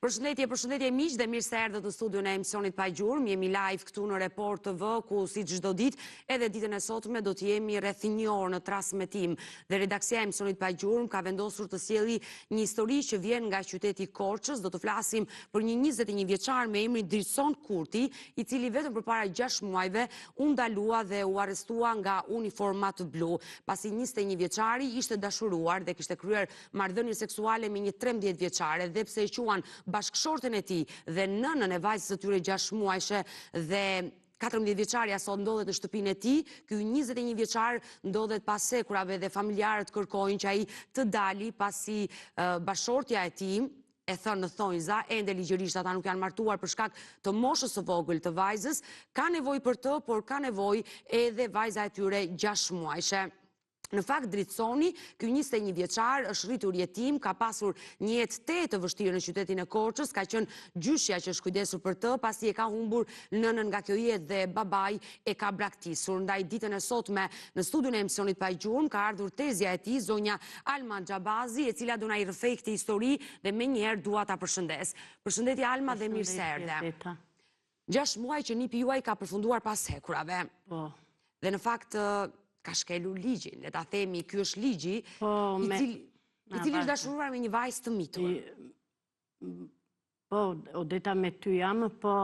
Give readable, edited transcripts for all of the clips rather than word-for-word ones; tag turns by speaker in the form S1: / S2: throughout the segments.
S1: Përshëndetje miq dhe mirë se erdhët në studion e emisionit Pa Gjurmë. Jemi live këtu në Report TV, ku si çdo ditë, edhe ditën e sotme do të jemi rreth 1 orë në transmetim. Dhe redaksia e emisionit Pa Gjurmë ka vendosur të sjellë një histori që vjen nga qyteti i Korçës. Do të flasim për një 21 vjeçar me emrin Dritson Kurti, i cili vetëm përpara 6 muajve u ndalua dhe u arrestua nga uniformat blu, pasi 21 vjeçari ishte dashuruar dhe kishte kryer marrëdhënie seksuale me një 13 vjeçare, dhe pse e quan bashkëshorten e tij dhe nënën e vajzës së tyre 6 muajshe dhe 14 vjeçaria sot ndodhet në shtëpinë e tij. Ky 21 vjeçar ndodhet pas sekurave dhe familjarët kërkojnë që ai të dali, pasi bashkëshortja e tij e thënë në thonjza, ende ligjërisht ata nuk janë martuar për shkak të moshës së vogël të vajzës, ka nevojë për të, por ka nevojë edhe vajza e tyre 6 muajshe. Në fakt, Dritsoni, ky 21 vjeçar, është rritur jetim, ka pasur një jetë të vështirë në qytetin e Korçës, ka qenë gjyshja që është kujdesur për të, pasi e ka humbur nënën nga kjo jetë dhe babai e ka braktisur. Ndaj ditën e sotme në studion e emisionit Pa Gjurmë ka ardhur tezja e tij, zonja Alma Xhabazi, e cila do na i rrëfej këtë histori dhe menjëherë dua ta përshëndes. Përshëndetje Alma dhe mirë se erdhe. 6 muaj që nipi juaj ka përfunduar pas hekurave.
S2: Po.
S1: Dhe në fakt ka shkelur ligjin, le ta themi, ky është ligji i cili është dashuruar me një vajzë të mitur.
S2: Po, Odeta, me ty jam, po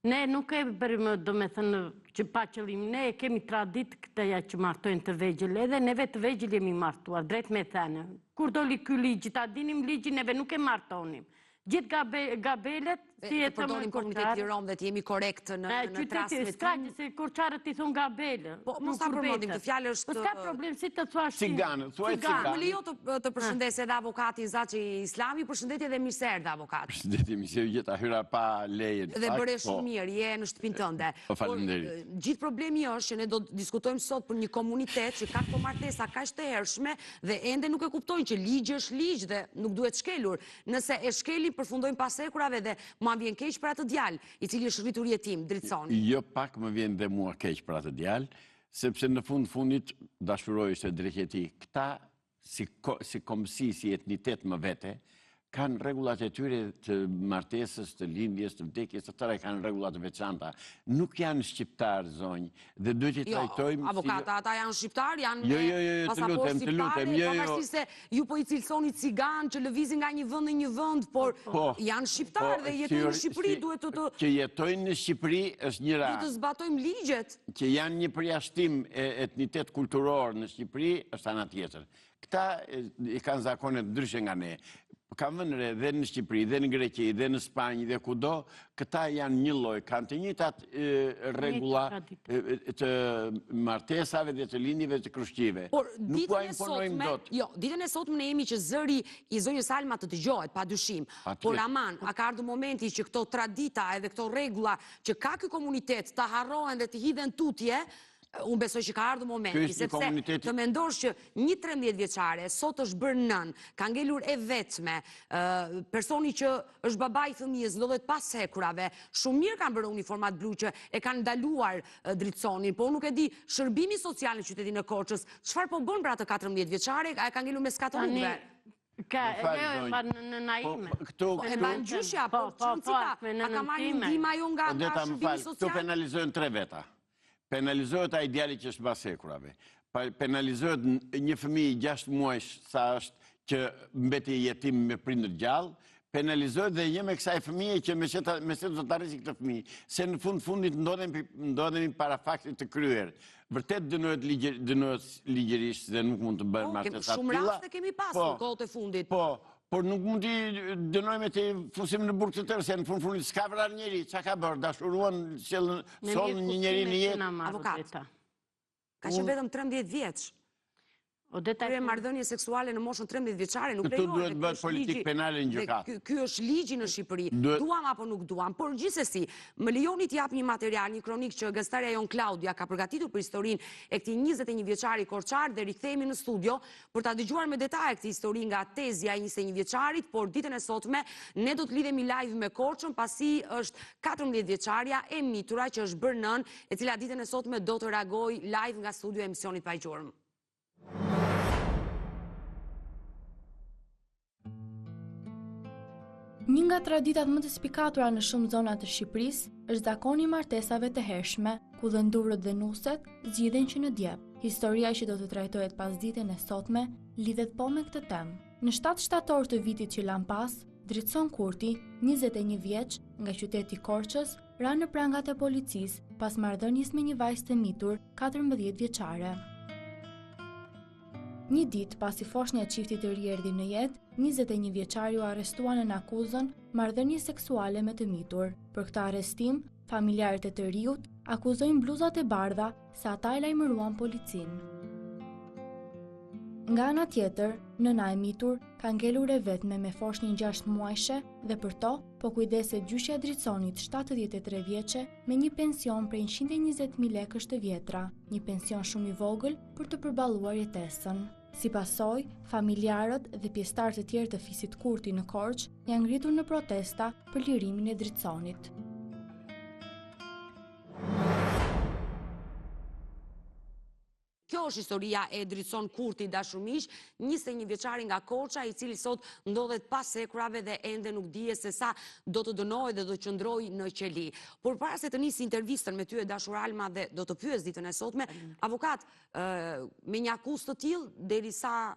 S2: ne nuk e bërim, do me thënë, që pa qëllim, ne kemi tradit këteja që martojnë të vegjël, edhe neve të vegjël jemi martuar, drejt me thënë. Kur doli ky ligj, ta dinim ligjin, neve nuk e martonim. Gjithë gabelet, si e të
S1: përdonim komuniteti rom dhe të jemi korekt në transmetim.
S2: S'ka që se korçarët i thonë gabele.
S1: Po, mos ta përmendim, të fjallë është...
S2: Po s'ka problem, si të thuash ti.
S3: Ciganë, thuaj ciganë.
S1: Më lejo të përshëndes edhe avokati Zaçi Islami, përshëndetje dhe mirë se erdhe avokati.
S3: Përshëndetje, mirë se vjeta hyra pa leje.
S1: Dhe bëre shumë mirë, je në shtëpinë tënde.
S3: Po, faleminderit.
S1: Gjithë problemi është që ne do të diskutojmë sot për një komunitet që ka këto martesa kaq të hershme dhe ende nuk e kuptojnë që ligji është ligj dhe nuk duhet shkelur. Nëse e shkelim përfundojmë pas sekurave dhe mua vjen keq për atë djalë i cili është rritur jetim, Dritsoni.
S3: Jo pak më vjen dhe mua keq për atë djalë, sepse në fundit dashurojështë drejtjeti. Këta si komësi, si etnitet më vete, kanë rregullat e tyre të martesës, të lindjes, të vdekjes, të tëra kanë rregullat të veçanta. Nuk janë shqiptarë, zonjë, dhe duhet i trajtojmë...
S1: Jo, avokata, ata janë shqiptarë, janë
S3: me
S1: pasaport shqiptare, pavarësisht se ju po i cilësoni ciganë që lëvizin nga një vend në një vend, por janë shqiptarë dhe jetojnë në Shqipëri, duhet të...
S3: Që jetojnë në Shqipëri është njëra...
S1: Duhet të zbatojmë ligjet.
S3: Që janë një përjashtim etnitet kulturor në Shqipëri, është ana tjetër. Këta i kanë zakonet ndryshe nga ne. Kam vënë dhe në Shqipëri, dhe në Greqi, dhe në Spanjë, dhe kudo, këta janë një lloj, kanë të njëjtat rregulla të martesave dhe të lindjeve të krushqive.
S1: Por ditën e sotme ne jemi që zëri i zonjës Alma të dëgjohet, padyshim. Por aman, a ka ardhur momenti që këto tradita edhe këto rregulla që ka ky komunitet të harrohen dhe të hidhen tutje? Unë besoj që ka ardhur momenti, sepse të mendosh që një 13 vjeçare sot është bërë nën, ka ngelur e vetme, personi që është babai i fëmijës ndodhet pas hekurave, shumë mirë kanë bërë uniformat blu që e kanë ndaluar Dritsonin, po nuk e di shërbimi social në qytetin e Korçës, çfarë po bën për atë 14 vjeçare, a e ka ngelur me skatëlluve?
S2: Në naime.
S1: E ban gjyshja, po qëncita, a ka marrë një ndihmë ajo nga shërbimi social?
S3: Këtu penalizojnë 3 veta. Penalizohet ai djali që është pas hekurave. Penalizohet një fëmijë 6 muajsh sa është që mbeti jetim me prindër gjallë. Penalizohet dhe një me kësaj fëmije që me se do të arrisë këtë fëmijë. Se në fundit ndodhemi para faktit të kryer. Vërtet dënohet ligjërisht dhe nuk mund të bërë martesa të tilla.
S1: Shumë raste kemi pasur kohët e fundit.
S3: Por nuk mund t'i dënojme të fusim në burg të tërë, se në fundit s'ka vrar njeri, qa ka bërë, dashuruan, solën një njeri në jetë.
S1: Avokat, ka që vetëm 13 vjeç. Kërë marrëdhënie seksuale në moshën 13 vjeçare nuk lejohet.
S3: Këtu duhet bëhet politikë penale në gjykatë.
S1: Ky është ligji në Shqipëri. Duam apo nuk duam, por gjithsesi, më lejoni t'jap një material, një kronik që gazetarja jon Klaudia ka përgatitur për historinë e këtij 21 vjeçari korçar dhe rikthehemi në studio për ta dëgjuar me detaje këtë histori nga tezja e 21 vjeçarit, por ditën e sotme ne do të lidhemi live me Korçën pasi është 14 vjeçaria e mitura që është bërë nën, e cila ditën e sotme do të reagojë live nga studio e emisionit Pa Gjurmë.
S4: Një nga traditat më të spikatura në shumë zona të Shqipërisë është zakoni i martesave të hershme, ku dhëndurët dhe nuset zgjidhen që në djep. Historia që do të trajtohet pas ditën e sotme lidhet po me këtë temë. Në 7 shtator të vitit që lan pas, Dritson Kurti, 21 vjeç, nga qyteti Korçës, ra në prangat e policisë pas marrëdhënies me një vajzë të mitur 14 vjeçare. Një ditë pasi foshnja e çiftit të ri erdhi në jetë, 21 vjeçari u arrestuan në akuzën marrëdhënie seksuale me të mitur. Për këtë arrestim, familjarët e të riut akuzojnë bluzat e bardha se ata e lajmëruan policinë. Nga ana tjetër, nëna e mitur ka ngelur e vetme me foshnjën 6 muajshe dhe për to po kujdeset gjyqja e Dritsonit 73 vjeçe me një pension prej 120.000 lekësh të vjetra, një pension shumë i vogël për të përballuar jetesën. Si pasojë, familjarët dhe pjesëtarët e tjerë të fisit Kurti në Korçë janë ngritur në protesta për lirimin e Dritsonit.
S1: Kjo është historia e Dritson Kurti, dashur miq, 21 vjeçari nga Korça, i cili sot ndodhet pas sekrave dhe ende nuk dihet se sa do të dënohet dhe do të qëndrojë në qeli. Por para se të nisi intervistën me ty e dashur Alma dhe do të pyes ditën e sotme, avokat, me një akuzë të tillë derisa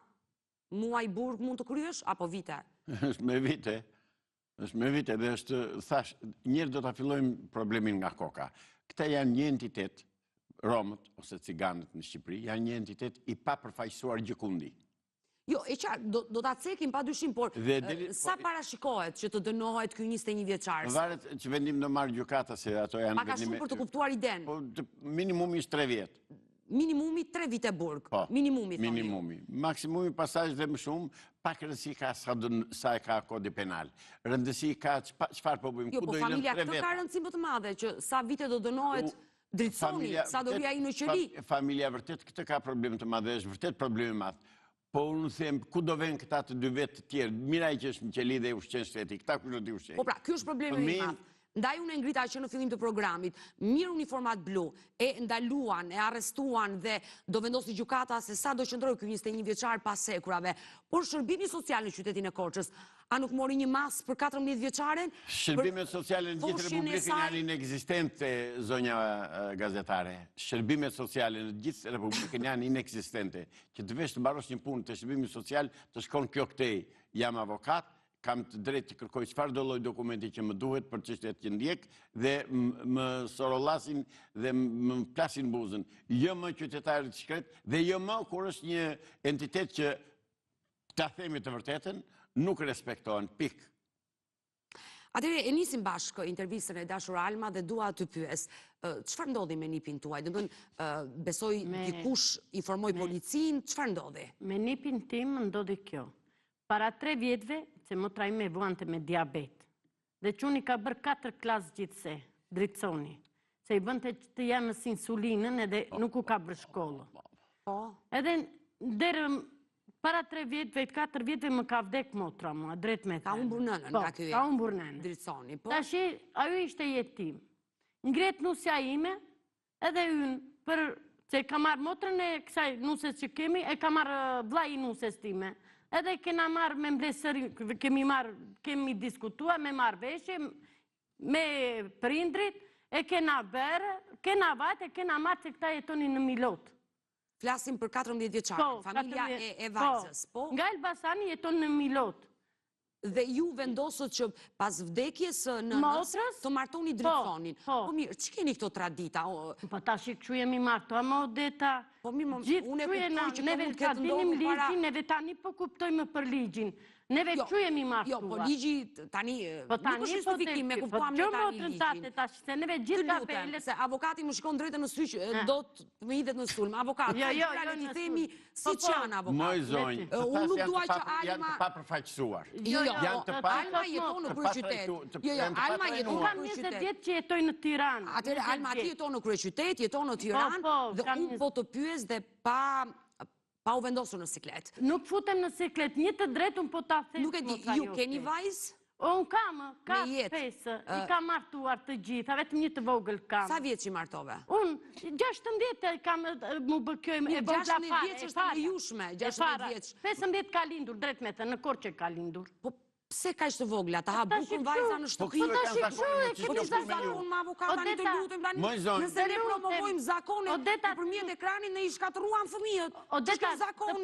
S1: muaj burg mund të kryesh apo vite?
S3: Është me vite. Është me vite dhe është, thash, njërë do të fillojmë problemin nga koka. Këta janë një entitet, Romët ose ciganët në Shqipëri, janë një entitet i pa përfaqësuar gjikundi.
S1: Jo, e qartë, do ta cekim pa dyshim, por sa parashikohet që të dënohet ky 21 vjeçar?
S3: Varet që vendim do marrë gjykata se ato janë
S1: Pak a shumë për të kuptuar iden.
S3: Po, minimumi është 3 vjetë.
S1: Minimumi 3 vite burg.
S3: Po,
S1: minimumi.
S3: Minimumi. Maksimumi pasazh dhe më shumë, pak rëndësi ka sa e ka kodi penal. Rëndësi ka çfarë po bëjmë?
S1: Jo, po familja këtë ka rëndësi më të madhe, që sa vite do dënohet Dritsoni, sa do vi ai në qeli.
S3: Familja vërtet këtë ka problem të madhe, është vërtet problem i madh. Po unë them, ku do vjen këta të 2 vetë të tjerë? Miraj që është në qeli dhe ushqen shteti, këta ku do t'i ushqen?
S1: Po pra, ky është problemi i madh. Ndaj unë e ngrita që në fillim të programit, mirë uniformat blu, e ndaluan, e arrestuan dhe do vendosi gjykata se sa do qëndrojë ky 21 vjeçar pas sekrave. Por shërbimi social në qytetin e Korçës, a nuk mori një mas për 14 vjeçaren?
S3: Shërbimet sociale në gjithë Republikën janë inexistente, zonja gazetare. Shërbimet sociale në gjithë Republikën janë inexistente. Që të vesh të mbarosh një punë të shërbimit social, të shkon kjo këtej, jam avokat, kam të drejtë të kërkoj çfarë do lloj dokumenti që më duhet për çështjet që ndjek dhe më sorollasin dhe më plasin buzën. Jo më qytetarë të shkret dhe jo më kur është një entitet që ta themi të vërtetën nuk respektohen, pik.
S1: Atëherë e nisim bashkë intervistën e dashur Alma dhe dua të pyes, çfarë ndodhi me nipin tuaj? Domethënë, besoj dikush informoi policinë, çfarë ndodhi?
S2: Me nipin tim ndodhi kjo. Para 3 vjetëve, se më traj me vuante me diabet. Dhe quni ka bërë 4 klasë gjithse, Dritsoni. Se i bënte të jamës insulinën edhe nuk u ka bërë shkollë. Edhe dherë para 3 vjetëve, 4 vjetëve më ka vdek motra mua, drejt me thënë.
S1: Ka umbur nënën nga ky
S2: ka umbur nënën.
S1: Dritsoni, po?
S2: Tashi, ajo ishte jetim. Ngret nusja ime, edhe unë, për se ka marrë motrën e kësaj nuses që kemi, e ka marrë vllai i nuses time. Edhe kena marrë me mblesëri, kemi diskutua, me marrë veshje, me prindrit, e kena bërë, kena vajtë, e kena marrë që këta jetoni në Milot.
S1: Flasim për 14 vjeçare, familja e vajzës, po?
S2: Nga Elbasani jeton në Milot.
S1: Dhe ju vendosët që pas vdekjes nënës të martoni Dritsonin. Po mirë, që keni këto tradita?
S2: Po ta shi që jemi martu, ama odeta...
S1: Po mirë, unë e kuptoj që
S2: neve
S1: mund
S2: ka
S1: këtë
S2: dinim
S1: ndohë para...
S2: ligjin, neve tani po kuptojmë për ligjin. Neve që jemi martuar.
S1: Jo, po ligji tani nuk është justifikim, me kuptuam në tani ligjin. Të lutem, se avokati më shkon drejtë në sy që do të më hidhet në sulm. Avokati, i themi si që janë avokati.
S3: Moj zonjë,
S1: unë nuk dua që
S3: janë të papërfaqësuar.
S1: Alma jeton në kryeqytet. Alma jeton në
S2: kryeqytet. Kam 20 vjetë që jetoj në Tiranë.
S1: Atëherë, Alma, ti jeton në kryeqytet, jeton në Tiranë, dhe unë po të pyes dhe pa u vendosur në siklet.
S2: Nuk futem në siklet, një të drejtun po ta them.
S1: Nuk e di, ju keni vajzë?
S2: Unë kam 5, i kam martuar të gjitha, vetëm një të vogël kam.
S1: Sa vjetë që martove?
S2: Unë 16 kam mu bëkjojmë e vogla fare.
S1: 16 vjetë është të jushme, 16 vjetë.
S2: 15 ka lindur, drejt me të, në Korçë ka lindur.
S1: Po pse kaq të vogla, ta ha bukën vajza në shtëpi.
S3: Po tash
S1: Po ti zakon me avokatën të lutem tani. Nëse ne promovojmë zakonin nëpërmjet ekranit ne I shkatërruan fëmijët.
S2: Të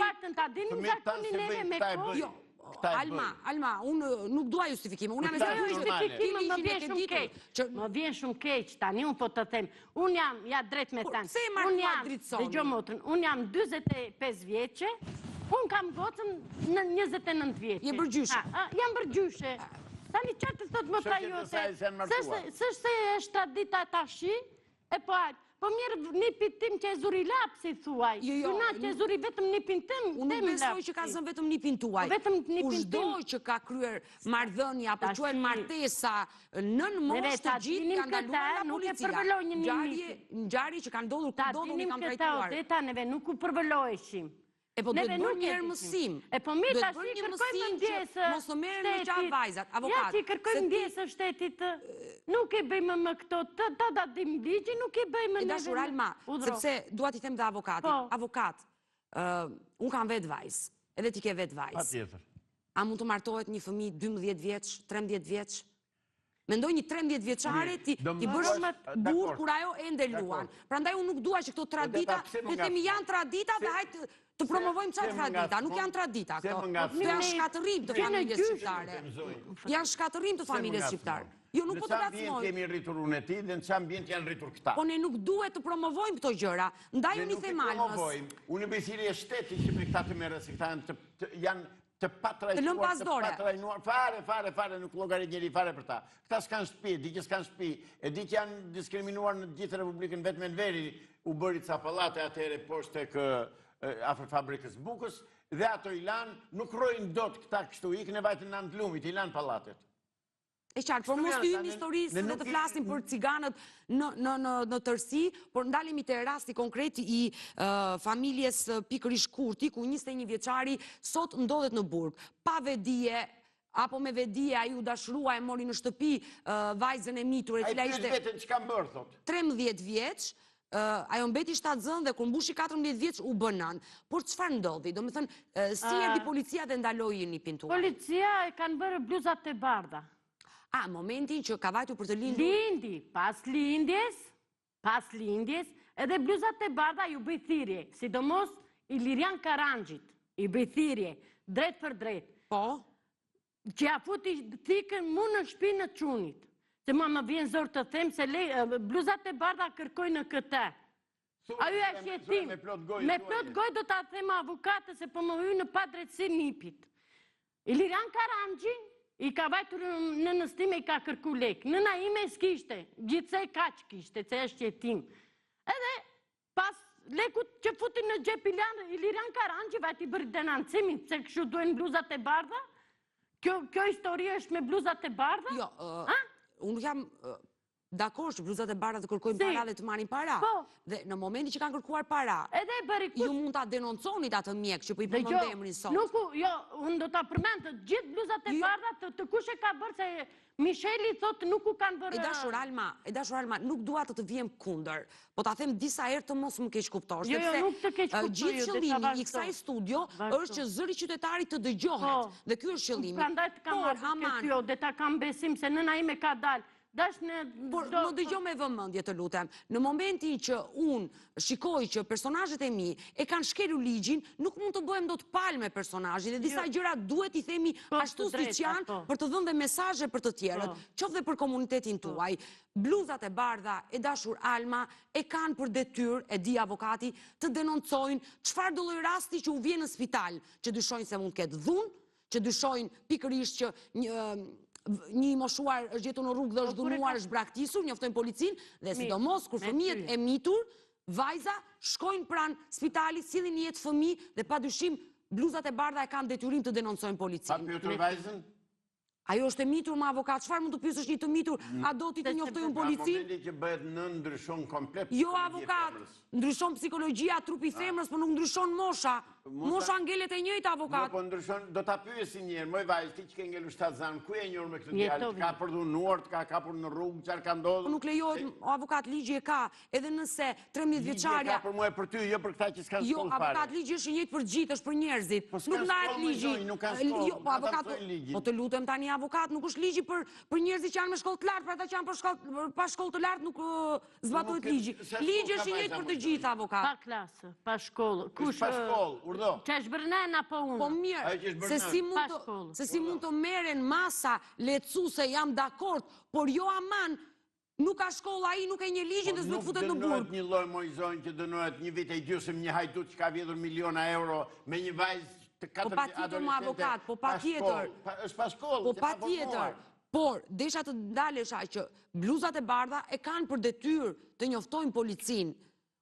S2: paktën ta dinim zakonin neve me kohë.
S1: Alma, unë nuk dua justifikime. Unë jam
S2: justifikime, më vjen shumë keq tani, unë po të them. Unë jam, ja drejt me thënë.
S1: Pse e marrë të dritësoni?
S2: Dëgjoj motrën, unë jam 45 vjeqe, unë kam gocën në 29 vjeqe.
S1: Je bërgjyshe?
S2: Jam bërgjyshe. Tani qatë të thotë më pra jote, sështë është tradita tashi, e po ajtë. Po mirë nipit tim që e zuri lapë, si thuaj. Juna që e zuri vetëm nipin tim,
S1: unë nuk besoj që ka zënë vetëm nipin tuaj. Kushdo që ka kryer marrëdhënia, apo quhen martesa, nën moshë të gjithë janë ndaluar nga policia. Ngjarje që kanë ndodhur kudo nuk I kam trajtuar.
S2: Ta neve nuk u përvëloheshim.
S1: E po duhet bërë një mësim.
S2: E po mirë tash I kërkojmë ndjesë.
S1: Mos të merren me qatë vajzat, avokat.
S2: Ja që I kërkojmë ndjesë shtetit, nuk I bëjmë më këto, ta datim ligji, nuk I bëjmë
S1: neve. E dashur Alma, sepse dua t'i them dhe avokatit. Avokat, unë kam vetë vajzë, edhe ti ke vetë vajzë.
S3: Patjetër.
S1: A mund të martohet një fëmijë 12 vjeç, 13 vjeç? Mendoj një 13 vjeçare ti bësh burr kur ajo ende luan. Prandaj unë nuk dua që këto tradita, ne themi janë tradita dhe hajt të promovojmë çfarë tradita, nuk janë tradita këto. Janë shkatërrim të familjes shqiptare. Janë shkatërrim të familjes shqiptare. Jo nuk po të
S3: gacmoj. Në çfarë kemi rritur unë e ti dhe në çfarë ambient janë rritur këta.
S1: Po ne nuk duhet të promovojmë këto gjëra. Ndaj unë I them Almës.
S3: Unë besiri e shteti që me këta të merret se këta janë të patrajtuar, të patrajnuar, fare, nuk llogarit njeri fare për ta. Këta s'kan shtëpi, di që s'kan shtëpi, e di që janë diskriminuar në gjithë Republikën vetëm në veri, u bëri ca pallate atëherë poshtë tek afër fabrikës bukës, dhe ato I lanë, nuk rojnë dot këta kështu, ikën e vajtën në Lumit, I lanë pallatet.
S1: E qartë, por mos të hyjmë historisë dhe të flasim për ciganët në tërsi, por ndalemi te rasti konkret I familjes pikërisht Kurti, ku 21 vjeçari sot ndodhet në burg. Pa vedije, apo me vedije, ai u dashrua e mori në shtëpi vajzën e mitur, e cila ishte 13 vjeç, ajo mbeti shtatzën dhe kur mbushi 14 vjeç u bën nën. Por çfarë ndodhi? Domethënë, si erdhi policia dhe ndaloi nipin tuaj?
S2: Policia e kanë bërë bluzat e bardha.
S1: Momentin që ka vajtur për të lindur?
S2: Lindi, pas lindjes, edhe bluzat e bardha ju bëj thirrje, sidomos Ilirian Karanxhit, I bëj thirrje, drejt për drejt.
S1: Po?
S2: Që ja futi thikën mu në shtëpinë në Çunit. Se mua më vjen zor të them se bluzat e bardha kërkojnë në këtë. Ajo është jetim. Me plot gojë do ta them avokatës se po më hyj në padrejtësi nipit. Ilirian Karanxhi I ka vajtur në nëstime I ka kërku lek. Nëna ime s'kishte, gjithsej kaq kishte, se është jetim. Edhe pas lekut që futi në xhep Ilirian Karanxhi vajti bërë denancimin, se kështu duhen bluzat e bardha? Kjo histori është me bluzat e bardha?
S1: Jo, unë jam dakord që bluzat e bardha të kërkojnë para dhe të marrin para. Dhe në momentin që kanë kërkuar para, ju mund ta denonconit atë mjek që po I përmend emrin sot.
S2: Jo, unë do ta përmend të gjithë bluzat e bardha të kush e ka bërë se Misheli thotë nuk u kanë bërë.
S1: E dashur Alma, nuk dua të vjem kundër, po ta them disa herë të mos më keq kuptosh,
S2: Jo, nuk të keq kuptoj.
S1: Gjithë qëllimi I kësaj studio është që zëri qytetarit të dëgjohet. Dhe ky është qëllimi.
S2: Prandaj të kam marrë dhe ta kam besim se nëna ime ka dalë.
S1: Por më dëgjoj me vëmendje të lutem. Në momentin që unë shikoj që personazhet e mi e kanë shkelur ligjin, nuk mund të bëhem dot palë me personazhin dhe disa gjëra duhet I themi ashtu siç janë për të dhënë mesazhe për të tjerët, qoftë për komunitetin tuaj. Bluzat e bardha e dashur Alma e kanë për detyrë, e di avokati, të denoncojnë çfarë do lloj rasti që u vjen në spital, që dyshojnë se mund të ketë dhunë, që dyshojnë pikërisht që një moshuar është gjetur në rrugë dhe është dhunuar, është braktisur, njoftojnë policinë dhe sidomos kur fëmijët e mitur, vajza shkojnë pranë spitalit, sillin jetë fëmijë dhe padyshim bluzat e bardha e kanë detyrim të denoncojnë policinë.
S3: Pa pyetur vajzën?
S1: Ajo është e mitur me avokat, çfarë mund të pyesësh një të mitur, a do ti të njoftojnë policinë?
S3: Në momentin që bëhet nën ndryshon komplet.
S1: Jo avokat, ndryshon psikologjia, trupi I femrës, por nuk ndryshon mosha. Mosh angelet e njëjtë avokat.
S3: Po ndryshon, do ta pyesin një herë, moj vajzë, ti që ke ngelu 7 zanë, ku e njohur me këtë djalë? Ka përdhunuar, ka kapur në rrugë, çfarë ka ndodhur?
S1: Nuk lejohet avokat, ligji e ka, edhe nëse 13 vjeçarja.
S3: Ka për mua e për ty, jo për këta që s'kan
S1: Jo,
S3: shkollë fare.
S1: avokat, ligji është i njëjtë për gjithë, është për njerëzit. Nuk ndahet ligji.
S3: Nuk ka shkollë.
S1: Jo, po avokat, po të lutem tani avokat, nuk është ligji për njerëzit që janë me shkollë të lartë, për ata që janë pa shkollë të lartë nuk zbatohet ligji. Ligji është i njëjtë për të gjithë avokat.
S2: Pa klasë, pa shkollë.
S3: Kush pa shkollë, urdo.
S2: Që është bërnen apo unë?
S1: Po mirë, se si mund të merren masa lehtësuese, jam dakord, por jo aman, nuk ka shkollë ai, nuk e një ligjin dhe s'do të futet në burg.
S3: Nuk dënohet një lloj mojzonjë që dënohet një vit e gjysmë një hajdut që ka vjedhur miliona euro me një vajzë të 4
S1: Po patjetër më avokat, po patjetër.
S3: Është pa shkollë.
S1: Po patjetër. Por desha të ndalesha që bluzat e bardha e kanë për detyrë të njoftojnë policinë.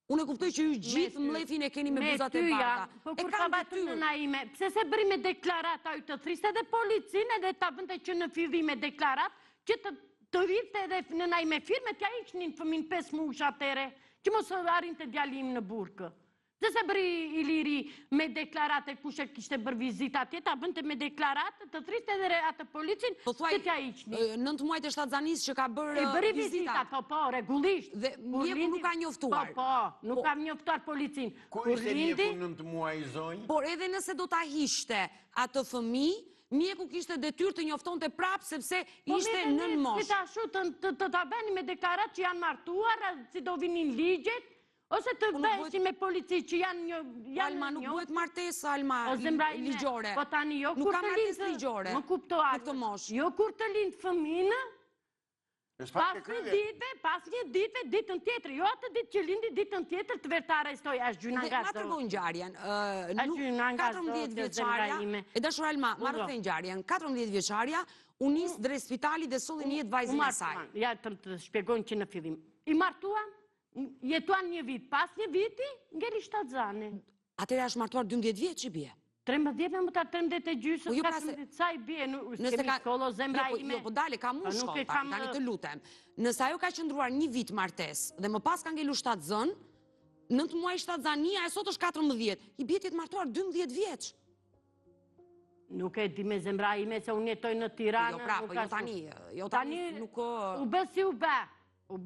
S1: Unë e kuptoj që ju gjithë mlefin e keni me bluzat e bardha.
S2: Po kur ka batën në naime, pse se bëri me deklarata ju të thriste edhe policinë edhe ta bënte që në fillim me deklarat, që të rritë edhe në naime firme, t'ja iqnin fëmin 5 mush atere, që mos arrin të djalim në burkë. Pse se bëri Iliri me deklarate kushe kishte bërë vizita atje, ta bënte me deklarate, të thriste edhe atë policin, që t'ja iqnin.
S1: 9 muajt e shtatzaniz që ka bërë
S2: bëri vizita, po, regullisht.
S1: Dhe mjeku nuk ka njoftuar.
S2: Po, nuk kam njoftuar policin.
S3: Ku ishte mjeku 9 muaj zonjë?
S1: Por edhe nëse do ta hishte atë fëmijë, mjeku kishte detyrë të njoftonte prapë sepse ishte nën moshë.
S2: Po me ashtu të ta bëni me deklarat që janë martuar, si do vinin ligjet, ose të bëjshi me polici që janë
S1: Alma, nuk bëhet martesë, Alma, ligjore.
S2: Po tani jo
S1: nuk
S2: kur
S1: ka
S2: të
S1: martesë ligjore.
S2: Më kuptoar. Jo kur të lind fëminë, pas një ditëve, ditën tjetër, jo atë ditë që lindi, ditën tjetër të verë të arrestoj, është gjyna nga
S1: Ma tërgoj ngjarjen.
S2: 14
S1: vjeçarja, e dashur Alma, ma rëthej ngjarjen, 14 vjeçarja, u nis drejt spitalit dhe solli një jetë vajzën e saj.
S2: Ja, të shpjegojnë që në fillim. I martuam, jetuan një vit, pas një viti, ngeri 7 zane.
S1: Atëre është martuar 12 vjeç që bje?
S2: 13 me më ta 13 e gjysë, 14 sa i bje, s'kemi shkollo, zemra ime.
S1: Jo, po dale, ka mu shkoll, tani të lutem. Nëse ajo ka qëndruar një vit martes, dhe më pas ka ngelu 7 zën, 9 muaj 7 zania, e sot është 14, i bje t'jetë martuar 12 vjeç.
S2: Nuk e di me zemra ime, se unë jetoj në Tiranë.
S1: Jo, pra, po jo tani, nuk...
S2: U bën si u bë.
S1: Po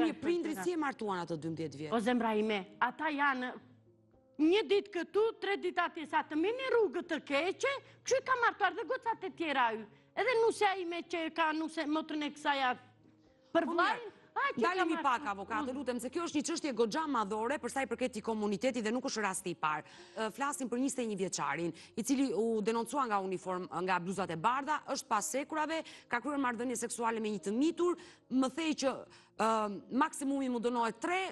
S1: një prindrit si e martuan atë 12 vjeç?
S2: O zemra ime, ata janë... Një ditë këtu, 3 ditë atje sa të mini rrugët të keqe, këshu i ka martuar dhe gocat e tjera ju. Edhe nusja ime që ka nuse motrën e kësaja për vlajnë,
S1: dalemi pak, avokatë, lutem, se kjo është një çështje goxha madhore për sa i përket i komunitetit dhe nuk është rasti i parë. Flasim për 21 vjeçarin, i cili u denoncua nga bluzat e bardha, është pas sekurave, ka kryer marrëdhënie seksuale me një të mitur, më thej që maksimumi mu dënohet 3,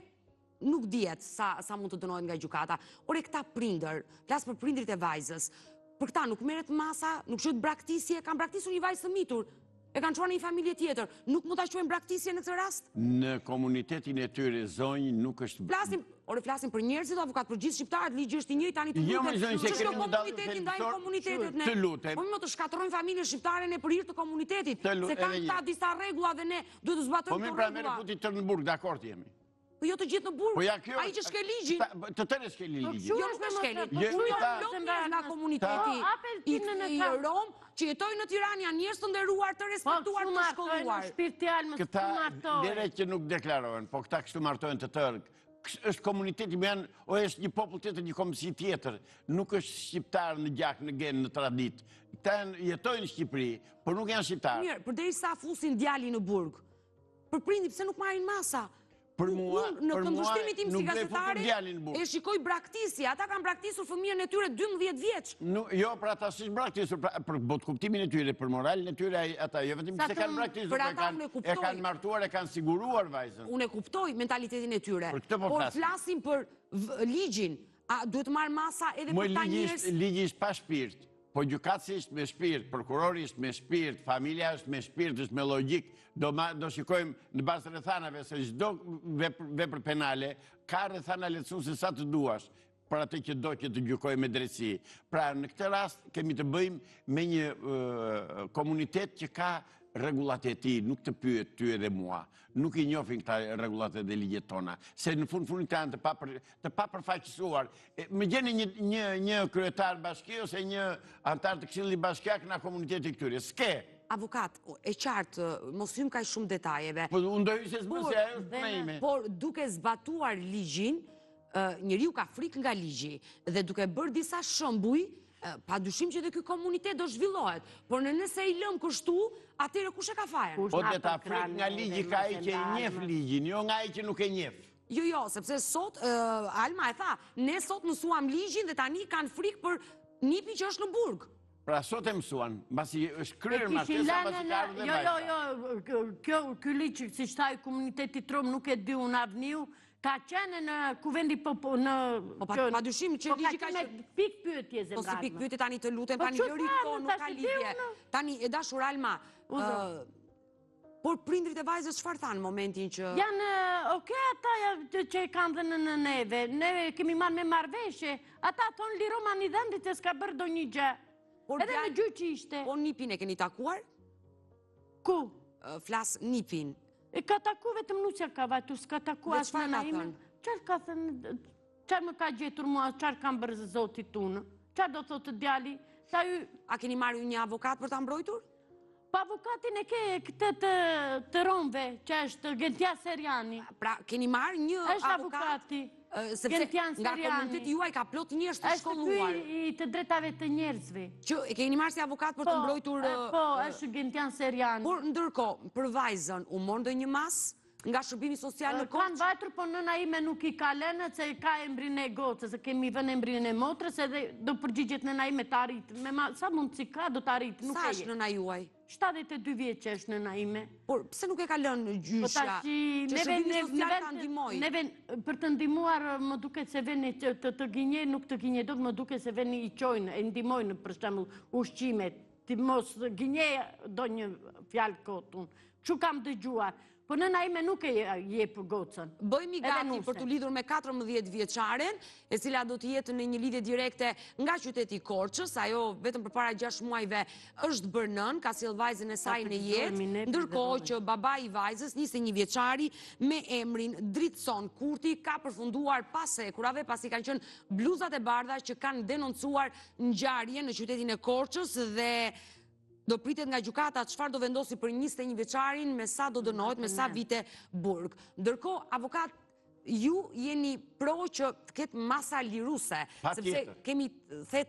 S1: nuk dihet sa mund të dënohet nga gjykata. Ore këta prindër, flas për prindrit e vajzës, për këta nuk merret masa, nuk quhet braktisje, kanë braktisur një vajzë të mitur, e kanë çuar në një familje tjetër, nuk mund ta quajmë braktisje në këtë rast?
S3: Në komunitetin e tyre zonjë nuk është...
S1: Flasim për njerëzit, avokat, për gjithë shqiptarët, ligji është i njëjtë, tani të lutem. Ç'është komuniteti ndaj komunitetit ne?
S3: Të lutem.
S1: Po më të shkatërrojmë familjen shqiptare ne për hir të komunitetit, se kanë këta disa rregulla dhe ne duhet të zbatojmë
S3: këto rregulla. Po mirë, pra merr futi Tërnburg, dakord jemi.
S1: Po jo të gjithë në burg, ai që shke ligjin.
S3: Të tërë shke ligjin.
S1: Jo nuk me shkeli. Unë jam nga komuniteti i Rom, që jetojnë në Tiranë, janë njerëz të nderuar, të respektuar, të shkolluar.
S3: Këta dere që nuk deklarohen, po këta kështu martojnë të tërë. Është komuniteti më janë, o është një popull tjetër, një komësi tjetër. Nuk është shqiptar në gjak, në gen, në tradit. Këta jetojnë në Shqipëri, por nuk janë shqiptar.
S1: Mirë, përderisa fusin djali në burg, për prindi pse nuk marrin masa?
S3: Për mua,
S1: në këndvështrimin tim si
S3: nuk le
S1: gazetare,
S3: futur djalin në burg.
S1: e shikoj braktisje. Ata kanë braktisur fëmijën e tyre 12 vjeç.
S3: Jo, për ata s'është braktisur, për bot kuptimin e tyre, për moralin e tyre, ata jo vetëm se kanë braktisur, e kanë martuar, e kanë siguruar vajzën.
S1: Unë e kuptoj mentalitetin e tyre.
S3: Për këtë po
S1: por flasim për ligjin. Duhet marr masa edhe për ta njerëz.
S3: Ligji është pa shpirt. Po gjykatësi është me shpirt, prokurori është me shpirt, familja është me shpirt, është me logjik. Do shikojmë në bazë rrethanave se çdo vepër penale ka rrethana lehtësuese sa të duash për atë që do që të gjykojë me drejtësi. Pra në këtë rast kemi të bëjmë me një komunitet që ka rregullat e tij nuk të pyet ty edhe mua, nuk i njohin këta rregullat e ligjet tona, se në fund kanë të papërfaqësuar. Më gjeni një kryetar bashkie ose një antar të Këshillit Bashkiak në komunitetin këtyre. S'ke.
S1: Avokat, e qartë, mos hym kaq shumë detajeve.
S3: Po unë do hyj se s'bëse ajo është me.
S1: Por duke zbatuar ligjin, njeriu ka frikë nga ligji dhe duke bërë disa shembuj, pa dyshim që dhe ky komunitet do zhvillohet, por nëse i lëm kështu, atëherë kush e ka fajin?
S3: Po dhe ta frikë nga ligji ka ai që e njeh ligjin, jo nga ai që nuk e njeh.
S1: Jo, sepse sot, Alma e tha, ne sot mësuam ligjin dhe tani kanë frikë për nipin që është në burg.
S3: Pra sot e mësuan, mbasi është kryer martesa, mbasi ka ardhur dhe vajza.
S2: Ky ligj, siç tha komuniteti trom, nuk e di unë avniu, ka qenë në kuvendi në...
S1: Po pa dyshim që ligji ka
S2: qenë... Pik pyetje, zemra.
S1: Po si pik pyetje tani të lutem, tani lëri këto, nuk ka lidhje. Tani, e dashur Alma, por prindrit e vajzës çfarë thanë në momentin që...
S2: Janë, ata që kanë dhe në neve, ne kemi marrë me marrëveshje, ata thonë liromani dhëndit e s'ka bërë do një gjë. Edhe në gjyq ishte.
S1: Po nipin e keni takuar?
S2: Ku?
S1: Flas nipin.
S2: E ka taku vetëm Nuçja ka vajtu, s'ka taku
S1: asë nëna ime.
S2: Qarë ka thënë, qarë më ka gjetur mua, qarë kam bërë zotit tunë, qarë do thotë djali,
S1: A keni marrë një avokat për ta mbrojtur?
S2: Pa avokatin e ke këtë të romve, që është Gentja Seriani.
S1: Pra, keni marrë një avokat?
S2: Është avokati.
S1: Sepse nga komuniteti juaj ka plot njerëz të shkolluar.
S2: Është ky i të drejtave të njerëzve.
S1: Që e keni marrë si avokat për të mbrojtur...
S2: Po, është Gentian Seriani.
S1: Por ndërkohë, për vajzën, u mor ndonjë mas nga shërbimi social në Korçë?
S2: Kanë vajtur, po nëna ime nuk i ka lënë, se ka embrinë e gocës, se kemi vënë embrinë e motrës, edhe do përgjigjet nëna ime të arritë. Sa mundësi ka, do të arritë, nuk e je.
S1: Sa është nëna juaj?
S2: 72 vjeç është nëna ime.
S1: Por pse nuk e ka lënë gjyqja? Që shërbimi social ta ndihmoj?
S2: Neve, për të ndihmuar, më duket se veni të gënje, nuk të gënje dot, më duket se veni i qojnë, e ndihmojnë për shembull ushqimet, ti mos gënje do një fjalë kotun. Çu kam dëgjuar. Po nëna ime nuk e jep gocën.
S1: Bëjmë gati për të lidhur me 14 vjeçaren, e cila do të jetë në një lidhje direkte nga qyteti Korçës. Ajo vetëm përpara 6 muajve është bërë nën, ka sjell vajzën e saj në jetë, ndërkohë që babai i vajzës, 21 vjeçari, me emrin Dritson Kurti, ka përfunduar pas hekurave, pasi kanë qenë bluzat e bardha që kanë denoncuar ngjarje në qytetin e Korçës dhe do pritet nga gjykata çfarë do vendosi për 21 vjeçarin, me sa do dënohet, me sa vite burg. Ndërkohë, avokat, ju jeni pro që të ketë masa liruese, sepse kemi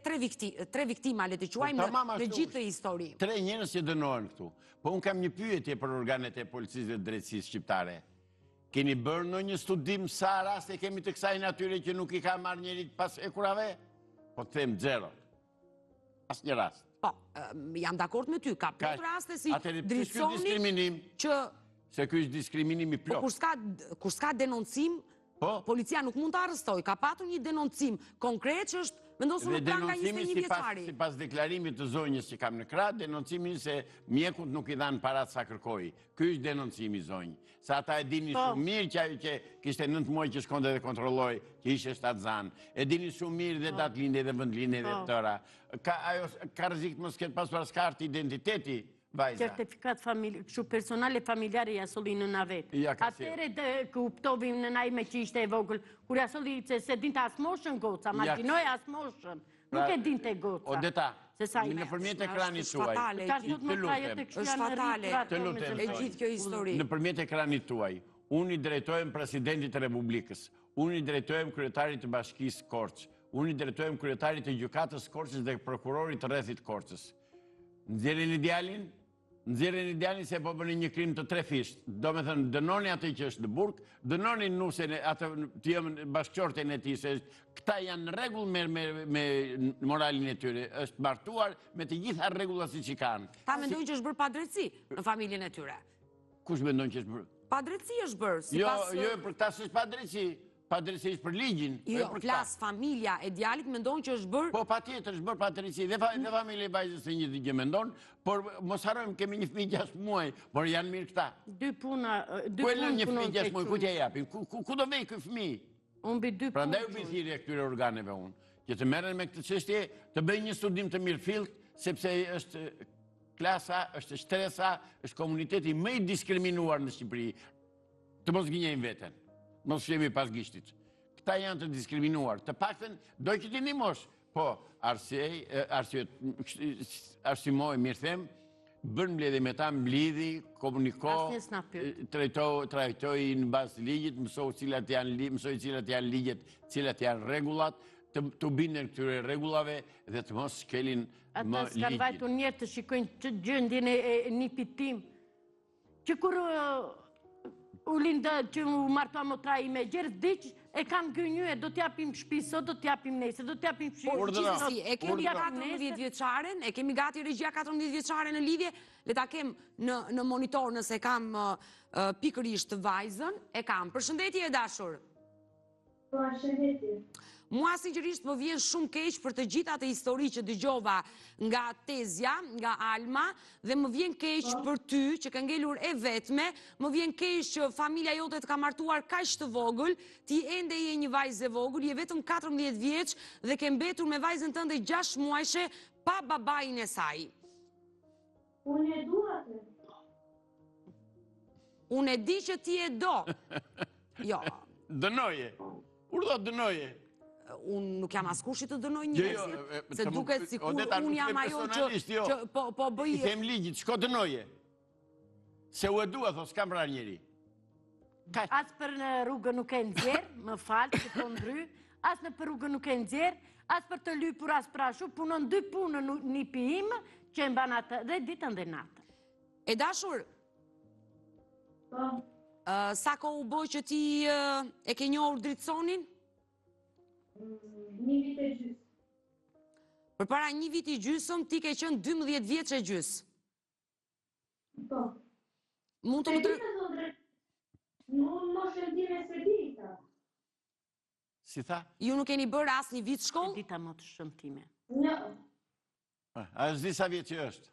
S1: tre viktima, le të quajmë, në gjithë të histori.
S3: 3 njerëz që dënohen këtu. Po unë kam një pyetje për organet e policisë dhe drejtësisë shqiptare. Keni bërë ndonjë studim sa raste kemi të kësaj natyre që nuk i ka marrë njëri pas hekurave? Po të them 0. Asnjë rast.
S1: Po, jam dakord me ty, ka plot raste si Dritsoni që...
S3: Se ky është diskriminimi plot.
S1: Kur s'ka denoncim, policia nuk mund të arrestoj. Ka patur një denoncim konkret që është vendosur në plan nga 21 vjeçari.
S3: Si pas deklarimit të zonjës që kam në krah, denoncimin se mjekut nuk i dhanë parat sa kërkoi. Ky është denoncimi zonjë. Sa ata e dini shumë mirë që kishte 9 muaj që shkonte dhe kontrolloi, që ishte shtatzan. E dini shumë mirë dhe datëlindje dhe vendlindje dhe tëra. Ka rrezik mos ketë pasur as kartë identiteti.
S2: Certifikat personale familjare jasoli në navet. Atere të kuptovim në najme që ishte e vogël, kur jasoli se dinte asmoshën goca, marginoj asmoshën, nuk e dinte goca.
S3: Odeta, në përmjet ekranit tuaj,
S1: është fatale, e gjithë kjo histori.
S3: Në përmjet ekranit tuaj, unë i drejtojmë presidentit të Republikës, unë i drejtojmë kryetarit të bashkisë Korçë, unë i drejtojmë kryetarit të gjykatës Korçës dhe prokurorit të rrethit Korçës. Nxjerrin idealin se po bëni një krim të 3 fisht. Do me thënë, dënoni atë që është në burg, dënoni nusen atë të jëmë bashkëqorten e ti, se këta janë në rregull me moralin e tyre, është martuar me të gjitha rregullat siç i kanë.
S1: Ta mendojnë që është bërë padrejtësi në familjen e tyre.
S3: Kush mendon që është bërë?
S1: Padrejtësi është bërë, sipas...
S3: Jo, për këta s'është padrejtësi. Padrejtësi për ligjin.
S1: Jo, flas familja e djalit mendon që është bërë...
S3: Po, patjetër, është bërë padrejtësi. Dhe familja e vajzës e një gjë mendon, por mos harrojmë kemi një fëmijë 6 muaj, por janë mirë këta.
S2: 2 puna...
S3: Ku e lën një fëmijë 6 muaj, ku t'ja japin? Ku do vej ky fëmijë?
S2: Unë bi 2 punë.
S3: Prandaj u bi thirrje këtyre organeve unë, që të merren me këtë çështje, të bëjnë një studim të mirëfillt, sepse është klasa, është shtresa, është komuniteti më i diskriminuar në Shqipëri. Të mos gënjejmë veten, mos shemi pas gishtit. Këta janë të diskriminuar. Të paktën do që ti ndihmosh. Po, arsimoj, mirë them, bën mbledhje me ta, mblidhi, komuniko, trajtoj në bazë të ligjit, mësoj cilat janë ligjet, cilat janë rregullat, të bindën këtyre rregullave dhe të mos shkelin më ligjin.
S2: Ata s'kan vajtur njerë të shikojnë që gjendjen e nipit tim, që kur u lindë që u martua motra i me gjerë, diq e kam gënjue, do t'japim shpiso, do t'japim nese, do t'japim
S1: shpiso. E kemi 14 vjeçaren, e kemi gati regjia 14 vjeçare në lidhje, le ta kem në monitor nëse kam pikërisht vajzën, e kam. Përshëndetje e dashur.
S5: Përshëndetje.
S1: Mua sinqerisht më vjen shumë keq për të gjitha atë histori që dëgjova nga Tezja, nga Alma, dhe më vjen keq për ty që ke ngelur e vetme, më vjen keq që familja jote të ka martuar kaq të vogël, ti ende je një vajzë e vogël, je vetëm 14 vjeç dhe ke mbetur me vajzën tënde 6 muajshe pa babain e saj.
S5: Unë e dua atë.
S1: Unë e di që ti e do. Jo.
S3: Dënoje. Urdhë dënoje.
S1: Unë nuk jam askushit të dënoj njerëzit, se duket sikur unë jam ajo që po bëj...
S3: I them ligjit, shko dënoje. Se u e dua, thos, s'kam pra njeri.
S2: As për në rrugën nuk e nxjerë, më falë që po ndry, as në për rrugën nuk e nxjerë, as për të lypur, as për ashu, punon 2 punë në një pijim, që e mba natë dhe ditën dhe natë.
S1: E dashur, sa ko u boj që ti e ke njohur Dritsonin?
S5: 1 vit e gjysmë.
S1: Për para 1 vit i gjysëm, ti ke qenë 12 vjeç e gjys.
S5: Po.
S1: Mund të më drejt...
S5: Unë mos e di se dita.
S3: Si tha?
S1: Ju nuk keni bërë asnjë vit shkollë?
S2: Dita më të shëmtime.
S5: Jo.
S3: A s'di sa vjeç që është?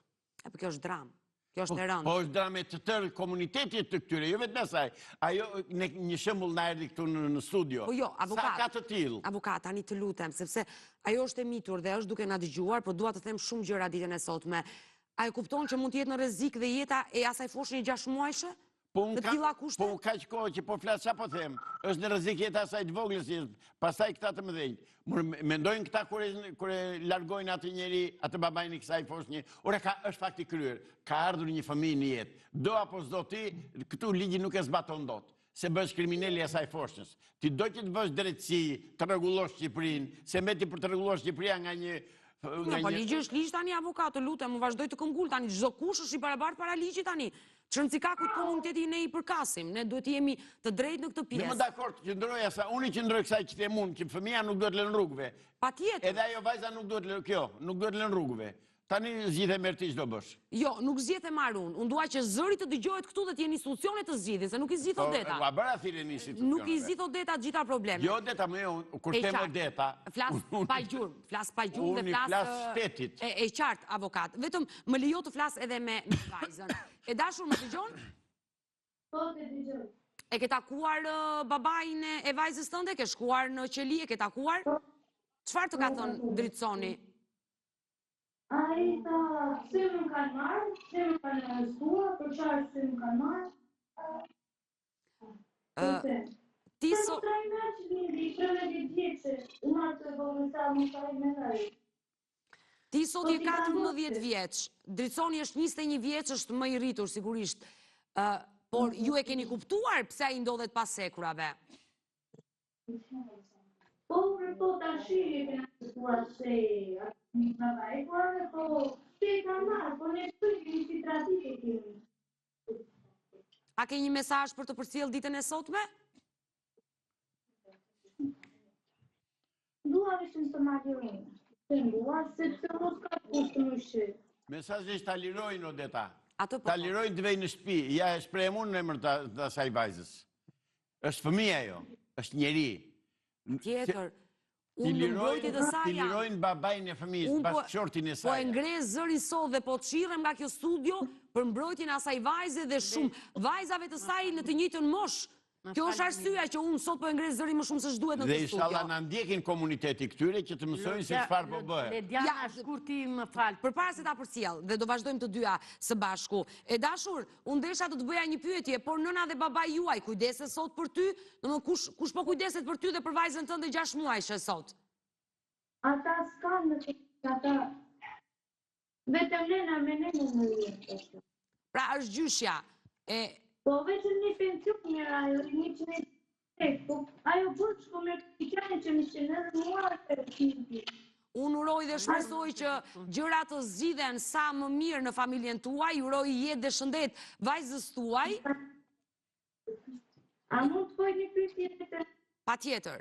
S1: Po kjo është dramë. Kjo është e rëndë.
S3: Po është drame të tërë komunitetit të këtyre, jo vetëm asaj. Ajo një shembull na erdhi këtu në studio.
S1: Po jo, avokat.
S3: Sa ka të tillë?
S1: Avokat, tani të lutem, sepse ajo është e mitur dhe është duke na dëgjuar, por dua të them shumë gjëra ditën e sotme. A e kupton që mund të jetë në rrezik dhe jeta e asaj foshnjë 6 muajshe?
S3: Po unë kaq kohë që po flas çfarë po them. Është në rrezik jeta asaj të vogël, pastaj këta të mëdhenj. Mendojnë këta kur e largojnë atë njeri, atë babain i kësaj foshnjë, ora është fakti kryer. Ka ardhur një fëmijë në jetë. Do apo s'do ti, këtu ligji nuk e zbaton dot. Se bësh kriminali asaj foshnjës. Ti do që të bësh drejtësi, të rregullosh Shqipërinë, se mbeti për të rregulluar Shqipëria nga një...
S1: Po ligji është ligj tani, avokat, lutem, më vazhdoj të këmbgul tani, çdo kush është i barabartë para ligjit tani. Çrëndikakut komuniteti ne i përkasim, ne duhet të jemi të drejtë në këtë pjesë.
S3: Më dakord, qëndroja sa unë qëndroj kësaj që them unë, që fëmia nuk duhet lënë rrugëve.
S1: Patjetër.
S3: Edhe ajo vajza nuk duhet lënë rrugëve. Tani zgjidhe merr ti ç'do bësh.
S1: Jo, nuk zgjedh e marr unë. Unë dua që zëri të dëgjohet këtu dhe të jeni institucione të zgjidhjes, se nuk i zgjidh Odeta.
S3: Po, bëra thirrje në institucione.
S1: Nuk i zgjidh Odeta të gjitha problemet.
S3: Jo Odeta, më kur them Odeta.
S1: Flas pa gjurmë dhe
S3: flas shtetit.
S1: E qartë, avokat. Vetëm më lejo të flas edhe me vajzën. E dashur, më dëgjon?
S5: Po, të dëgjoj.
S1: E ke takuar babain e vajzës tënde? Ke shkuar në qeli, e ke takuar? Çfarë të ka thënë Dritsoni?
S5: Ai tha, se më kanë marrë, se më kanë arrestuar, për çfarë se më kanë marrë.
S1: Ti sot...
S5: Se më trajnë që lindi, 13 vjeçë, unë atë vogël më trajnë me taj.
S1: Ti sot je 14 vjeç, Dritsoni është 21 vjeç, është më i rritur sigurisht. Por ju e keni kuptuar pse ai ndodhet pas sekurave?
S5: Po tash e kena kuptuar se një babai, po se ka marrë, po ne shkojmë si traditë kemi.
S1: A ke një mesazh për të përcjell ditën e sotme?
S5: Dua vetëm të marrë. Dua sepse mos ka kusht më shit.
S3: Mesazhi është ta lirojnë Odeta.
S1: Ta
S3: lirojnë të vejnë në shtëpi. Ja e shpreh unë në emër të asaj vajzës. Është fëmia ajo, është njeri.
S1: Tjetër. Unë mbrojtje të saj
S3: Ti lirojnë babain e fëmijës, bashkëshortin e saj.
S1: Po e ngres zëri sot dhe po çirrem nga kjo studio për mbrojtjen e asaj vajze dhe shumë vajzave të saj në të njëjtën moshë. Kjo është arsyeja që unë sot po e ngres zërin më shumë se ç'duhet në
S3: Dhe
S1: këtë
S3: inshallah
S1: studio.
S3: na ndjekin komuniteti këtyre që të mësojnë se çfarë po bëhet.
S2: Lediana, shkurti më falë.
S1: Përpara se ta përcjell dhe do vazhdojmë të dyja së bashku. E dashur, unë desha të bëja një pyetje, por nëna dhe babai juaj kujdeset sot për ty? Domethënë kush po kujdeset për ty dhe për vajzën tënde 6 muajshe sot?
S5: Ata s'kanë në ata. Vetëm nena me nenën në jetë.
S1: Pra është gjyshja.
S5: Po vetëm një pension njëra, një që një tek, po ajo burç po me pikane që më qenë edhe mua të rëqinti.
S1: Unë uroj dhe shpresoj që gjërat të zgjidhen sa më mirë në familjen tuaj, uroj jetë dhe shëndet vajzës tuaj.
S5: A mund të bëj një pyetje tjetër?
S1: Patjetër.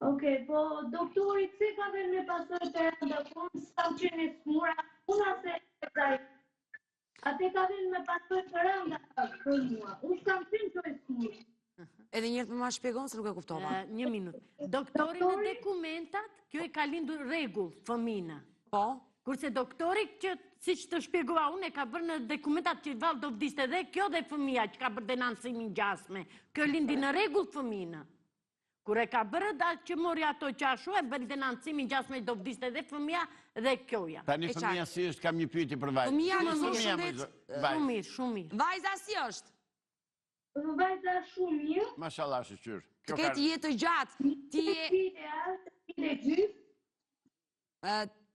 S5: Okej, po doktori pse ka vënë me pasojë të rënda, po unë s'kam qenë smura, puna se e praj. Ate ka vënë me pasojë të rënda për mua, unë s'kam qenë që e smura.
S1: Edhe njërë të më shpjegon se nuk e kuftova.
S2: Një minut. Doktori në dokumentat, kjo e ka lindur rregull fëmina.
S1: Po?
S2: Kurse doktori që, si që të shpjegova unë, e ka bërë në dokumentat që valë do vdiste dhe kjo dhe fëmija që ka bërë denancimin gjasme. Kjo lindi në rregull fëmina. Kur e ka bërë da që mori ato qashu, e bërë denancimin gjasme do vdiste dhe fëmija dhe kjoja.
S3: Tani fëmija si është, kam një pyetje për vajzë.
S1: Fëmija
S3: Si
S1: më
S3: është fëmija,
S1: shëndet.
S3: vajzë?
S2: Shumë mirë, shumë mirë.
S1: Vajza si është?
S5: Vajza shumë mirë,
S3: Mashallah, shqyr.
S1: Të ketë jetë të gjatë.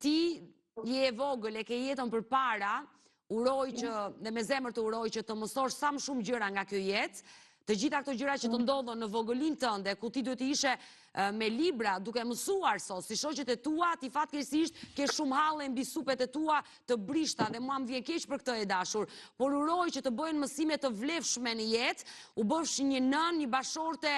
S1: Ti je e vogël, e ke jetën për para, uroj që, dhe me zemër të uroj që të mësosh sa më shumë gjëra nga kjo jetë, të gjitha këto gjëra që të ndodhën në vogëlin tënde, ku ti duhet të ishe me libra, duke mësuar sot, si shoqet e tua, ti fatkeqësisht ke shumë halle mbi supet e tua të brishta dhe mua më vjen keq për këtë e dashur, por uroj që të bëhen mësime të vlefshme në jetë, u bëfsh një nën, një bashorte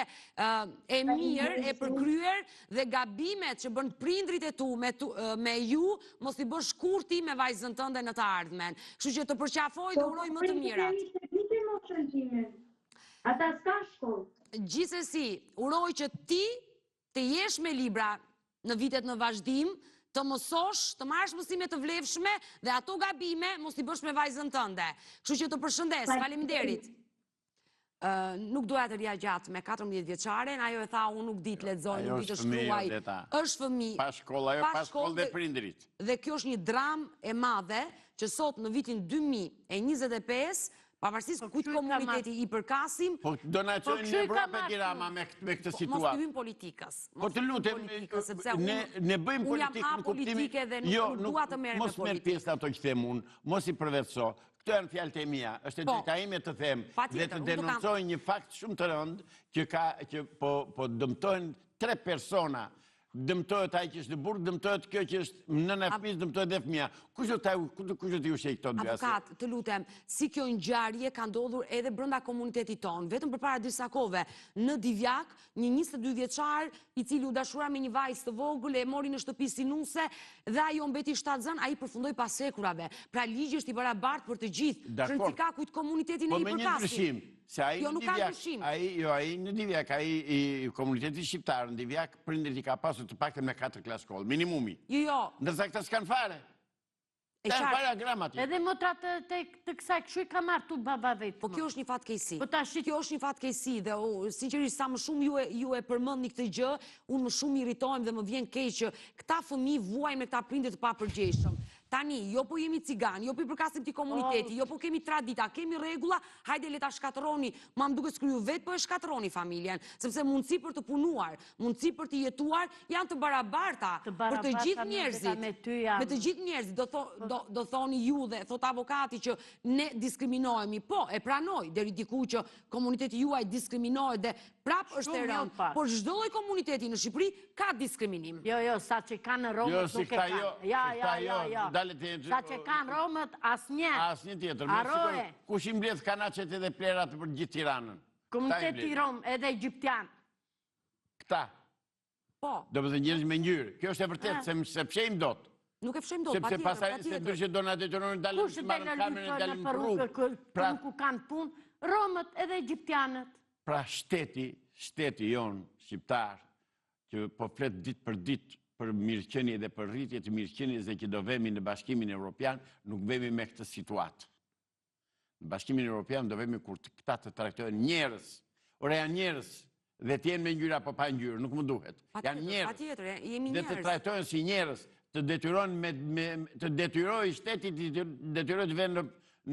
S1: e mirë, e përkryer dhe gabimet që bën prindrit e tu me ju, mos i bësh kur ti me vajzën tënde në të ardhmen. Kështu që të përqafoj dhe uroj më të mirat.
S5: Ata s'ka shkollë.
S1: Gjithsesi, uroj që ti të jesh me libra në vitet në vazhdim, të mësosh, të marrësh mësime të vlefshme dhe ato gabime mos i bësh me vajzën tënde. Kështu që të përshëndes, faleminderit. Nuk doja të rija gjatë me 14 vjeçaren, ajo e tha unë nuk di të lexoj, nuk di të shkruaj. Është fëmijë.
S3: Pa shkollë, ajo pa shkollë dhe prindrit.
S1: Dhe kjo është një dramë e madhe që sot në vitin 2025 pavarësisht kujt komuniteti i përkasim.
S3: Po donacion në Evropë Tirama me këtë situatë.
S1: Mos të hyjmë politikës.
S3: Po të lutem, ne bëjmë politikë në kuptimin. Jo, mos merr pjesë ato që them unë, mos i përvetëso. Këto janë fjalët e mia, është e drejta ime të them dhe të denoncoj një fakt shumë të rëndë që po dëmtojnë 3 persona. Dëmtohet ai që është burg, dëmtohet kjo që është nëna e fëmijës, dëmtohet dhe fëmia. Kush do të ju shej këto dy asaj?
S1: Avokat, të lutem, si kjo ngjarje ka ndodhur edhe brenda komunitetit ton. Vetëm përpara disa kohëve në Divjak, një 22 vjeçar i cili u dashura me një vajzë të vogël e mori në shtëpi si nuse dhe ajo mbeti shtatzën, ai përfundoi pas sekurave. Pra ligji është i barabartë për të gjithë. Rëndikakujt komunitetin e i përkasim.
S3: Se ai në Divjak, ai i komunitetit shqiptar në Divjak, prindrit i ka pasur të paktën me 4 klasë shkollë, minimumi.
S1: Jo.
S3: Ndërsa këta s'kan fare. S'kan fare gramati.
S2: Edhe motra të kësaj kështu i ka martu baba vetë.
S1: Po kjo është një fatkeqësi.
S2: Po tash
S1: kjo është një fatkeqësi dhe sinqerisht sa më shumë ju e përmendni këtë gjë, unë më shumë irritohem dhe më vjen keq që këta fëmijë vuajnë me këta prindër të papërgjegjshëm. Tani, jo po jemi cigan, jo po i përkasim ti komuniteti, jo po kemi tradita, kemi rregulla, hajde le ta shkatërroni, ma më duket s'kriju vetë, po e shkatëroni familjen, sepse mundësi për të punuar, mundësi për të jetuar, janë të barabarta për të gjithë njerëzit. Me të gjithë njerëzit, do thoni ju dhe thot avokati që ne diskriminohemi, po, e pranoj, deri diku që komuniteti juaj diskriminohet dhe prap është e rëndë, por çdo lloj komuniteti në Shqipëri ka diskriminim.
S2: Jo, sa që kanë Romët nuk e kanë. Ja. Sa që kanë Romët, asnjë.
S3: Asnjë tjetër. Kush i mbledh kanaqet edhe plerat për gjithë Tiranën?
S2: Komuniteti rom, edhe egjiptian.
S3: Këta.
S1: Po.
S3: Do të thënë njerëz me ngjyrë. Kjo është e vërtetë, se fshejmë dot.
S1: Nuk e fshejmë dot,
S3: sepse pastaj se ndryshe do na detyronin dalin
S2: të marrin kamerën e dalin në rrugë. Pra nuk kanë punë, Romët edhe egjiptianët.
S3: Pra shteti jon shqiptar që po flet ditë për ditë për mirëqenie dhe për rritje të mirëqenies dhe që do vemi në Bashkimin Evropian, nuk vemi me këtë situatë. Në Bashkimin Evropian do vemi kur këta të trajtojnë njerëz. Ore janë njerëz dhe t'jenë me ngjyra po pa ngjyrë, nuk më duhet. Janë njerëz.
S1: Patjetër, jemi
S3: Dhe të
S1: njerëz.
S3: trajtojnë si njerëz, të detyroj shtetit, të detyroj të venë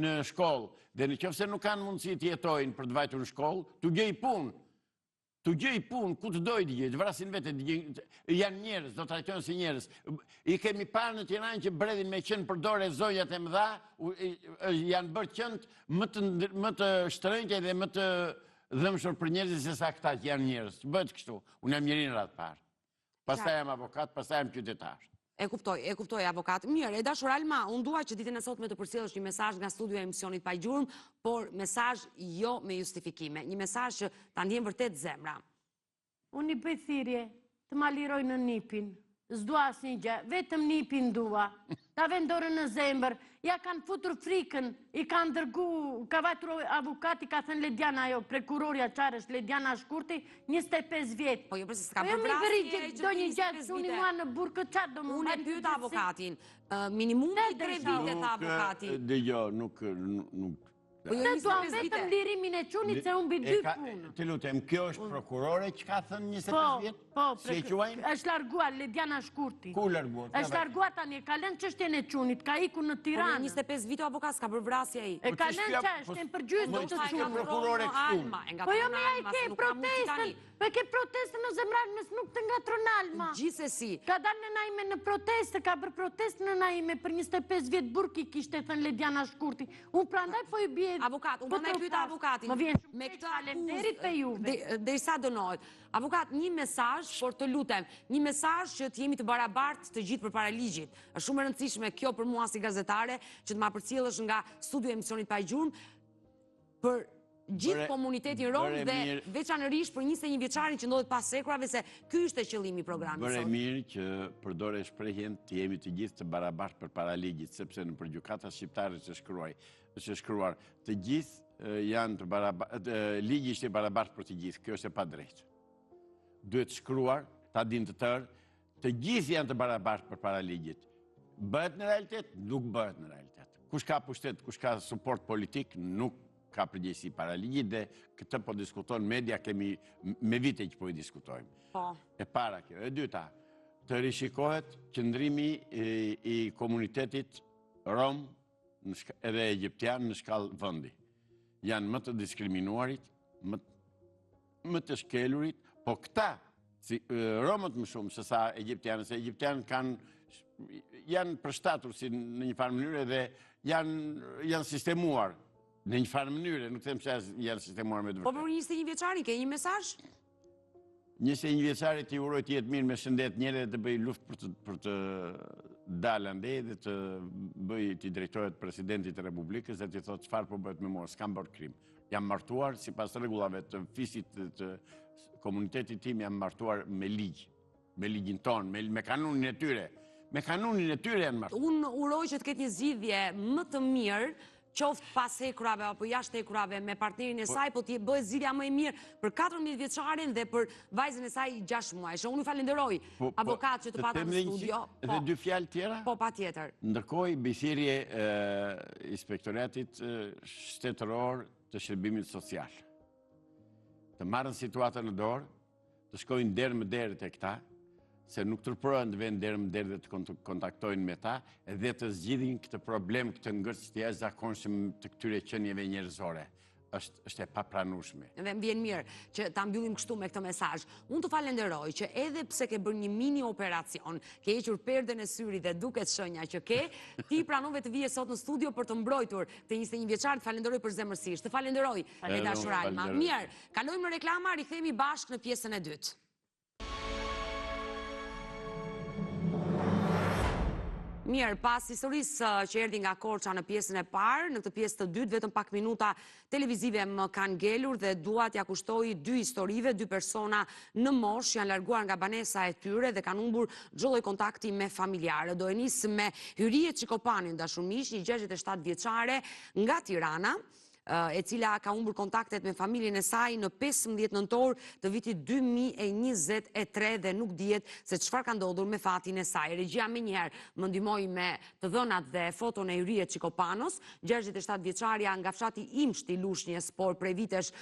S3: në shkollë. Dhe në qoftë se nuk kanë mundësi të jetojnë për të vajtur në shkollë, të gjej punë. Të gjej punë, ku të dojë të gjej, të vrasin vete, janë njerëz, do të trajtojnë si njerëz. I kemi parë në Tiranë që bredhin me qenë përdore zonjat e mëdha, janë bërë qëndë më të shtrenjtë dhe më të dhëmshur për njerëzit se sa këta që janë njerëz. Bëhet kështu. Unë jam njëri në radhë parë. Pastaj jam avokat, pastaj jam qytetar.
S1: E kuptoj avokat. Mirë, e dashur Alma, unë dua që ditën e sotme të përcjellësh një mesazh nga studio e emisionit Pa Gjurmë, por mesazh jo me justifikime, një mesazh që ta ndjen vërtet zemra.
S2: Unë i bëj thirrje të ma liroj në nipin. S'dua asnjë gjë, vetëm nipin dua. Ta vendorën në zemër. Ja kanë futur frikën, i kanë dërgu, ka vajtur avukati, ka thënë Lediana, ajo, prokurorja qarë është Lediana Shkurti, 25 vjetë.
S1: Po jo përse s'ka
S2: Jo
S1: për
S2: mi
S1: vrasje
S2: bëri do një gjatë, unë mua në burë qatë do më
S1: Unë e pyet avokatin, minimumi 3 vite të avokati.
S3: Dëgjo, nuk
S1: Po jo
S2: Ne
S1: 25
S2: duam
S1: vite.
S2: vetëm lirimin e qunit se unë bi 2 punë.
S3: Të lutem, kjo është prokurore që ka thënë 25 vjetë?
S2: Po,
S3: Si e quajnë?
S2: është larguar Lediana Shkurti.
S3: Ku larguar?
S2: Është larguar tani, ka lënë çështjen e qunit, ka iku në
S1: Po me
S2: Tiranë.
S1: 25 vite avokat s'ka për vrasje ai.
S2: E ka
S3: Po
S2: lënë çështjen për gjysmë
S3: po
S2: të
S3: ç'ka
S2: qunit.
S3: prokurore këtu?
S2: Po jo me ai ke protestën, po ke protestën në zemrar mes nuk të ngatron Alma.
S1: Gjithsesi,
S2: Ka dalë në Naime në protestë, ka bërë protestë në Naime për 25 vjetë burki kishte thënë Lediana Shkurti. Unë prandaj po i bie.
S1: avokat, unë prandaj pyet avokatin.
S2: Më vjen
S1: me
S2: shumë
S1: këtë
S2: faleminderit pe juve.
S1: Derisa dënohet. Avokat, një mesazh, por të lutem, një mesazh që të jemi të barabartë të gjithë përpara ligjit. Është shumë e rëndësishme kjo për mua si gazetare, që të ma përcjellësh nga studio e emisionit Pa Gjurmë për gjithë komunitetin rom dhe veçanërisht për 21 vjeçarin që ndodhet pas sekrave, se ky ishte qëllimi i programit
S3: Bëre
S1: sot.
S3: mirë që përdore shprehjen të jemi të gjithë të barabartë përpara ligjit, sepse në përgjykata shqiptare është shkruar të gjithë janë të barabartë, ligji është i barabartë për të gjithë, kjo është e padrejtë. Duhet shkruar, ta din të tërë, të gjithë janë të barabartë përpara ligjit. Bëhet në realitet? Nuk bëhet në realitet. Kush ka pushtet, kush ka suport politik, nuk ka përgjegjësi para ligjit dhe këtë po diskuton media, kemi me vite që po i diskutojmë.
S1: Po.
S3: E para kjo. E dyta, të rishikohet qëndrimi i komunitetit rom edhe egjiptian në shkallë vëndi. Janë më të diskriminuarit, më të shkelurit, po këta, romët më shumë se sa egjiptianë, se egjiptianë janë përshtatur si në një farë mënyre dhe janë sistemuar në një farë mënyre, nuk them se janë sistemuar me të
S1: Po
S3: vërtetë.
S1: për 21 vjeçarin, ke një mesazh?
S3: 21 vjeçarit ti uroj të jetë mirë me shëndet njëre dhe të bëj luftë për të dalë andej dhe të bëj të drejtohet presidentit të Republikës dhe të thotë çfarë po bëhet me mua, s'kam bërë krim. Jam martuar sipas rregullave të fisit të komunitetit tim, jam martuar me ligj, me ligjin ton, me kanunin e tyre. Me kanunin e tyre janë martuar.
S1: Unë uroj që të ketë një zgjidhje më të mirë, qoftë pas hekurave apo jashtë hekurave me partnerin e saj, po të bëhet zgjidhja më e mirë për 14 vjeçarin dhe për vajzën e saj 6 muajsh. Unë ju falenderoj avokat që të pata në studio.
S3: Dhe dy fjalë tjera?
S1: Po, patjetër.
S3: Ndërkohë, bisirje inspektoratit shtetëror të shërbimit social. Të marrën situatën në dorë, të shkojnë derë më derë të këta, se nuk tërpërën të vendë derë më derë dhe të kontaktojnë me ta, dhe të zgjidhin këtë problem, këtë ngërës të jashtëzakonshëm të këtyre qenieve njerëzore. Është e papranueshme.
S1: Dhe më vjen mirë që ta mbyllim kështu me këtë mesazh. Unë të falenderoj që edhe pse ke bërë një mini operacion, ke hequr perden e syrit dhe duket shenja që ti pranove të vije sot në studio për të mbrojtur të 21 vjeçar, të falenderoj për zemërsisht. Të falenderoj e dashur Alma. Mirë, kalojmë në reklama, rikthehemi bashkë në pjesën e dytë. Mirë, pas historisë që erdhi nga Korça në pjesën e parë, në këtë pjesë të dytë, vetëm pak minuta televizive më kanë ngelur dhe dua t'ja kushtoj dy historive, dy persona në moshë janë larguar nga banesa e tyre dhe kanë humbur çdo lloj kontakti me familjarë. Do e nis me Hyrie Çikopanin, dashur miq, një 67 vjeçare nga Tirana, e cila ka humbur kontaktet me familjen e saj në 15 nëntor të vitit 2023 dhe nuk dihet se çfarë ka ndodhur me fatin e saj. Regjia menjëherë më ndihmoi me të dhënat dhe foton e Hyriet Çikopanos, 67 vjeçaria nga fshati Imshti i Lushnjës, por prej vitesh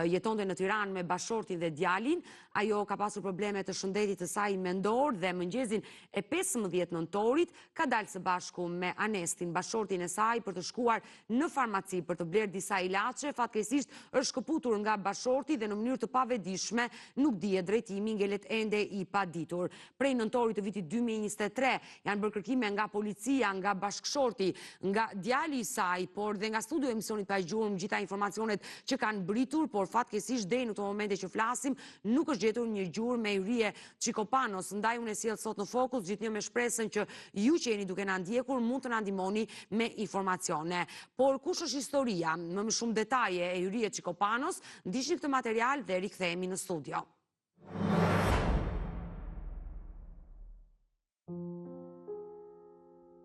S1: jetonte në Tiranë me bashortin dhe djalin. Ajo ka pasur probleme të shëndetit të saj mendor dhe mëngjesin e 15 nëntorit ka dalë së bashku me Anestin, bashortin e saj, për të shkuar në farmaci për të blerë disa ilaçe. Fatkeqësisht është shkëputur nga bashorti dhe në mënyrë të pavedishme, nuk dihet drejtimi, ngelet ende i paditur. Prej nëntorit të vitit 2023 janë bërë kërkime nga policia, nga bashkëshorti, nga djali i saj, por dhe nga studio emisionit pa gjurmë, gjitha informacionet që kanë britur, por fatkeqësisht deri në këto momente që flasim, nuk është gjetur një gjurmë me Hyriet Çikopanos. Ndaj unë e sjell sot në fokus gjithnjë me shpresën që ju që jeni duke na ndjekur mund të na ndihmoni me informacione. Por kush është historia, më shumë detaje e Hyriet Çikopanos, ndiqni këtë material dhe rikthehemi në studio.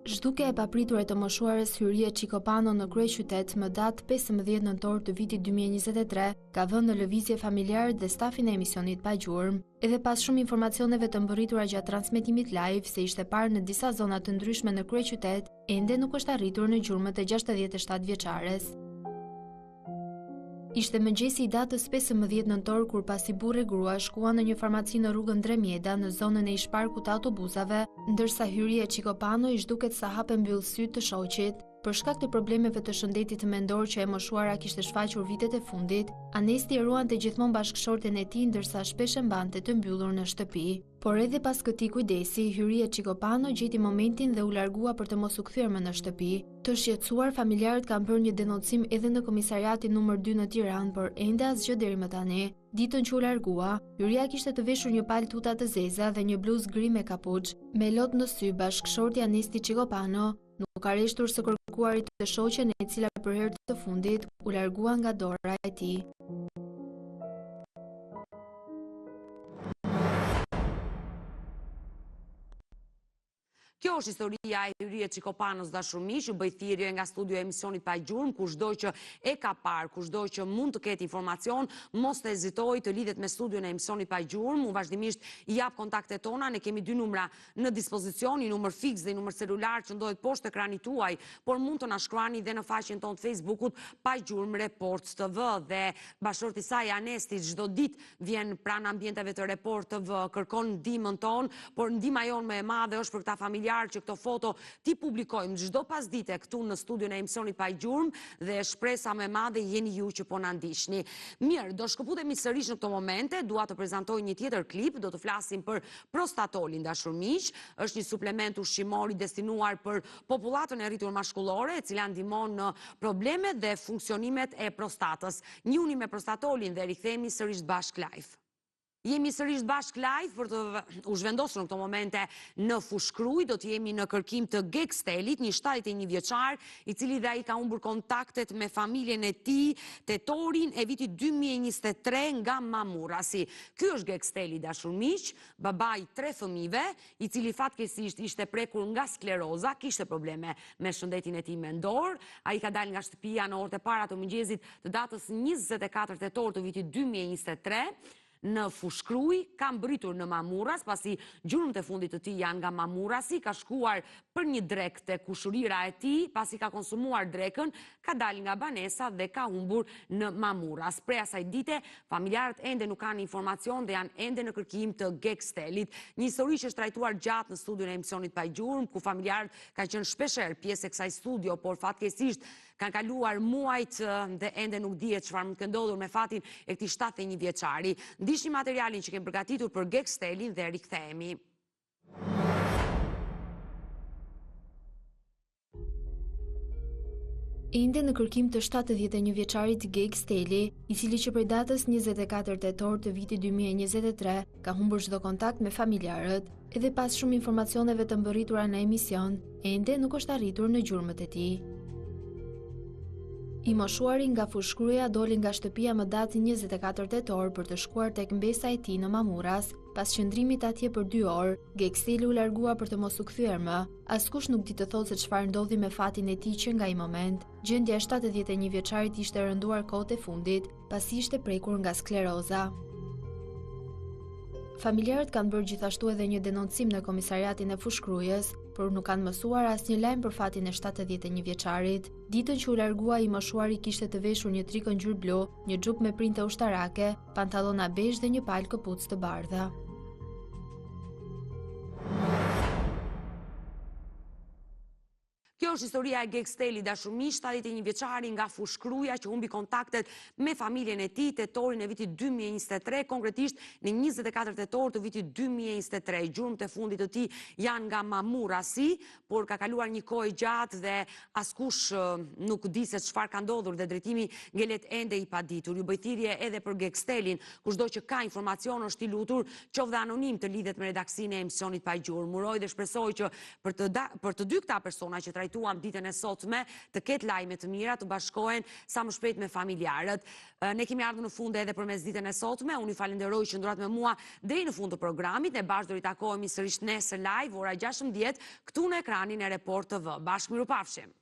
S4: Zhduke e papritur e të moshuares Hyriet Çikopano në kryeqytet më datë 15 nëntor të vitit 2023 ka vënë në lëvizje familjarët dhe stafin e emisionit pa gjurmë, edhe pas shumë informacioneve të mbërritura gjatë transmetimit live se ishte parë në disa zona të ndryshme në kryeqytet, ende nuk është arritur në gjurmët e 67 vjeçares. Ishte mëngjesi i datës 15 nëntor kur pasi burri e grua shkuan në një farmaci në rrugën Dremjeda në zonën e ish-parkut të autobusave, ndërsa Hyriet Çikopano i zhduket sa hape mbyll sytë të shoqit. Për shkak të problemeve të shëndetit mendor që e moshuara kishte shfaqur vitet e fundit, Anesti e ruante gjithmonë bashkëshorten e tij ndërsa shpesh e mbante të mbyllur në shtëpi. Por edhe pas këtij kujdesi, Hyriet Çikopano gjeti momentin dhe u largua për të mos u kthyer më në shtëpi. Të shqetësuar, familjarët kanë bërë një denoncim edhe në komisariatin numër 2 në Tiranë, por ende asgjë deri më tani. Ditën që u largua, Hyria kishte të veshur një palë tuta të zeza dhe një bluzë gri me kapuç. Me lot në sy, bashkëshorti Anesti Çikopano nuk ka rreshtur së kërkuarit të shoqen e cila për herë të fundit u largua nga dora e tij.
S1: Kjo është historia e Hyriet Çikopanos, dashur miq, u bë thirrje nga studio e emisionit pa gjurmë, kushdo që e ka parë, kushdo që mund të ketë informacion, mos të hezitojë të lidhet me studion e emisionit pa gjurmë. Unë vazhdimisht i jap kontaktet tona, ne kemi 2 numra në dispozicion, një numër fiks dhe një numër celular që ndodhet poshtë ekranit tuaj, por mund të na shkruani dhe në faqen tonë të Facebookut Pa Gjurmë Report TV, dhe bashorti i saj Anesti çdo ditë vjen pranë ambienteve të Report TV, kërkon ndihmën tonë, por ndihma jonë më e madhe është për këta familjarë që këto foto ti publikojmë çdo pasdite këtu në studion e emisionit Pa Gjurmë, dhe shpresa më e madhe jeni ju që po na ndiqni. Mirë, do shkëputemi sërish në këto momente, dua të prezantoj një tjetër klip, do të flasim për prostatolin, dashur miq. Është një suplement ushqimor i destinuar për popullatën e rritur mashkullore, e cila ndihmon në problemet dhe funksionimet e prostatës. Njihuni me prostatolin dhe rikthehemi sërish bashkë live. Jemi sërish bashkë live për të u zhvendosur në këto momente në Fushkruj. Do të jemi në kërkim të Gekstelit, një 71 vjeçar, i cili dhe ai ka humbur kontaktet me familjen e tij tetorin e vitit 2023 nga Mamurasi. Ky është Geksteli, dashur miq, babai 3 fëmijëve, i cili fatkeqësisht ishte prekur nga skleroza, kishte probleme me shëndetin e tij mendor. Ai ka dalë nga shtëpia në orët e para të mëngjesit të datës 24 tetor të vitit 2023. Në Fushkruj, ka mbritur në Mamuras, pasi gjurmët e fundit të tij janë nga Mamurasi, ka shkuar për një drek te kushërira e tij, pasi ka konsumuar drekën, ka dalë nga banesa dhe ka humbur në Mamuras. Prej asaj dite, familjarët ende nuk kanë informacion dhe janë ende në kërkim të Gekstelit. Një histori që është trajtuar gjatë në studion e emisionit Pa Gjurmë, ku familjarët kanë qenë shpeshherë pjesë e kësaj studio, por fatkeqësisht kanë kaluar muajt dhe ende nuk dihet çfarë mund të ndodhur me fatin e këtij 71 vjeçari. Ndiqni materialin që kemi përgatitur për Gekstelin dhe rikthehemi.
S4: Ende në kërkim të 71 vjeçarit Geksteli, i cili që prej datës 24 tetor të vitit 2023 ka humbur çdo kontakt me familjarët, edhe pas shumë informacioneve të mbërritura në emision, ende nuk është arritur në gjurmët e tij. I moshuari nga Fushkruja doli nga shtëpia më datë 24 tetor për të shkuar tek mbesa e tij në Mamuras, Pas qëndrimit atje për 2 orë, Geksteli u largua për të mos u kthyer më. Askush nuk di të thotë se çfarë ndodhi me fatin e tij që nga ai moment, gjendja e 71 vjeçarit ishte rënduar kohët e fundit, pasi ishte prekur nga skleroza. Familjarët kanë bërë gjithashtu edhe një denoncim në komisariatin e Fushkrujës, por nuk kanë mësuar asnjë lajm për fatin e 71 vjeçarit. Ditën që u largua i moshuari kishte të veshur një trikë ngjyrë blu, një xhup me printe ushtarake, pantallona bezh dhe një palë këpucë të bardha.
S1: Kjo është historia e Geksteli, dashur miq, 71 vjeçari nga Fushkruja që humbi kontaktet me familjen e tij tetorin e vitit 2023, konkretisht në 24 tetor të vitit 2023. Gjurmët e fundit të tij janë nga Mamurasi, por ka kaluar një kohë gjatë dhe askush nuk di se çfarë ka ndodhur dhe drejtimi ngelet ende i paditur. Ju bëj thirrje edhe për Gekstelin, kushdo që ka informacion është i lutur qoftë anonim të lidhet me redaksinë e emisionit Pa Gjurmë. Uroj dhe shpresoj që për të dy këta persona që trajtuam ditën e sotme të ketë lajme të mira, të bashkohen sa më shpejt me familjarët. Ne kemi ardhur në fund edhe përmes ditën e sotme. Unë ju falenderoj që ndurat me mua deri në fund të programit. Ne bashkë do ritakohemi sërish nesër live ora 16 këtu në ekranin e Report TV. Bashkë mirupafshim.